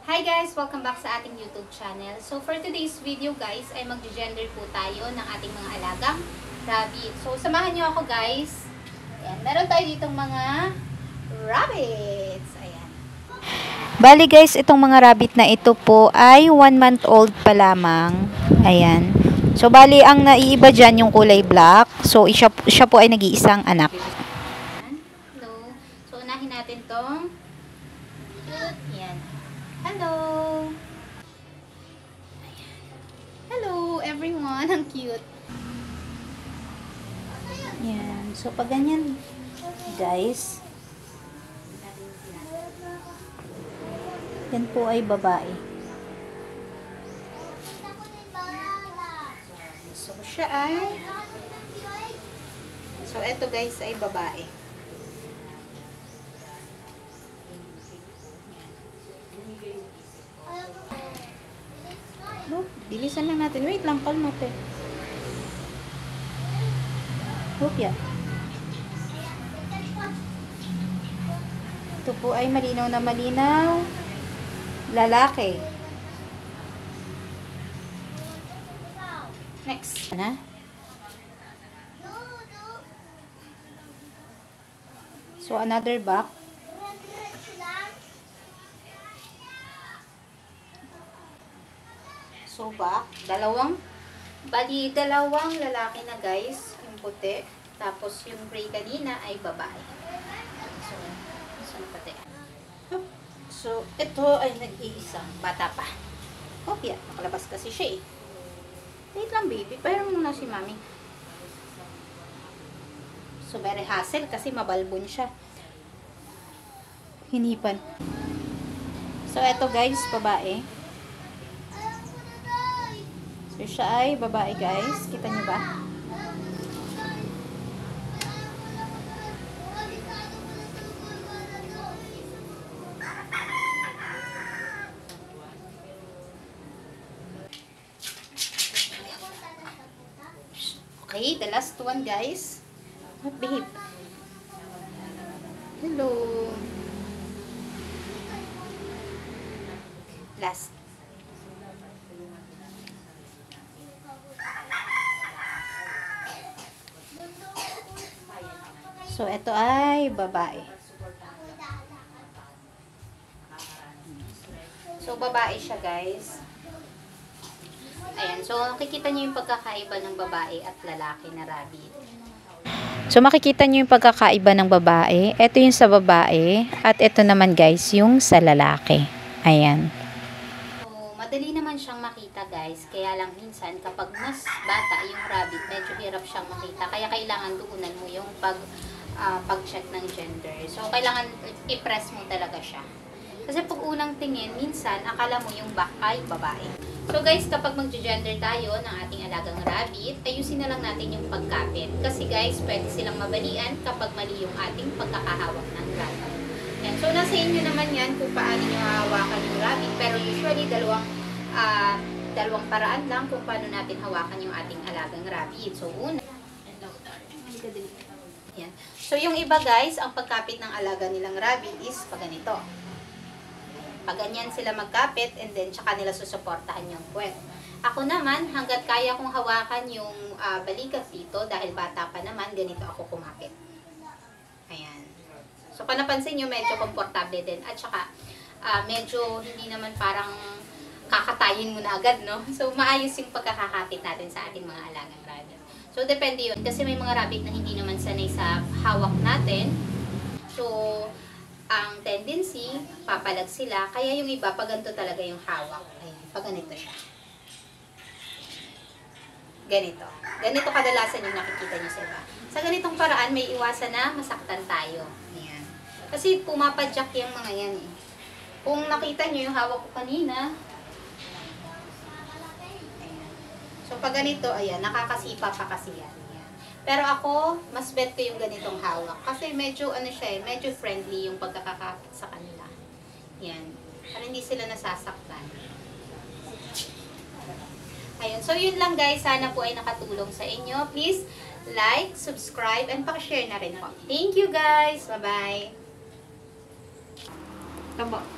Hi guys! Welcome back sa ating YouTube channel. So for today's video guys, ay mag-gender po tayo ng ating mga alagang rabbit. So samahan nyo ako guys. Ayan, meron tayo ditong mga rabbits. Ayan. Bali guys, itong mga rabbit na ito po ay 1 month old pa lamang. Ayan. So bali ang naiiba dyan yung kulay black. So siya po ay nag-iisang anak. Hello. So unahin natin tong ayan. Hello! Hello everyone! Ang cute! Yan. So pag ganyan guys, yan po ay babae. So siya ay eto guys ay babae. Look, bilisan lang natin. Wait lang, kalma te. Hope yan. Ito po ay malinaw na malinaw. Lalaki. Next. Na? So another back. So back, dalawang lalaki na guys, yung puti. Tapos yung gray kanina ay babae. So puti. So ito ay nag-iisang bata pa. Kopya, nakalabas kasi siya eh. Wait lang baby, parang muna si mami. So very hassle kasi mabalbon siya. Hinipan. So eto guys, babae. So siya ay babae guys. Kita niyo ba? Okay, the last one guys. Behave. Hello. Last. So ito ay babae. So babae siya guys. Ayan, so nakikita niyo yung pagkakaiba ng babae at lalaki na rabbit. So makikita niyo yung pagkakaiba ng babae. Ito yung sa babae at ito naman guys yung sa lalaki. Ayan. So madali naman siyang makita guys. Kaya lang minsan kapag mas bata yung rabbit, medyo hirap siyang makita. Kaya kailangan duunan mo yung pag-check ng gender. So kailangan i-press mo talaga siya. Kasi pag unang tingin, minsan akala mo yung back ay babae. So guys, kapag mag-gender tayo ng ating alagang rabbit, ayusin na lang natin yung pagkapit. Kasi guys, pwede silang mabalian kapag mali yung ating pagkakahawak ng rabbit. Yan. So nasa inyo naman yan kung paano nyo hawakan yung rabbit. Pero usually, dalawang paraan lang kung paano natin hawakan yung ating alagang rabbit. So una, yan. So yung iba guys, ang pagkapit ng alaga nilang rabbit is pag ganito. Pag ganyan sila magkapit, and then tsaka nila susuportahan yung puwet. Ako naman, hanggat kaya kong hawakan yung balikat dito, dahil bata pa naman, ganito ako kumapit. Ayan. So, kung napansin nyo, medyo komportable din. At tsaka, medyo hindi naman parang kakatayin mo na agad, no? So, maayos yung pagkakakapit natin sa ating mga alagang rabbit. So, depende yun. Kasi may mga rabbit na hindi naman sanay sa hawak natin. So, ang tendency, papalag sila. Kaya yung iba, pag ganito talaga yung hawak. Ayan, pag ganito siya. Ganito. Ganito kadalasan yung nakikita nyo sa iba. Sa ganitong paraan, may iwasan na masaktan tayo. Ayan. Kasi pumapadyak yung mga yan eh. Kung nakita nyo yung hawak ko kanina, ayan. So pag ganito, ayan, nakakasipa pa kasi yan. Pero ako, mas bet ko yung ganitong hawak. Kasi medyo, ano siya eh, medyo friendly yung pagkakakapit sa kanila. Yan. Para hindi sila nasasaktan. Ayun. So, yun lang guys. Sana po ay nakatulong sa inyo. Please, like, subscribe, and pakishare na rin po. Thank you guys! Bye-bye! Tabo.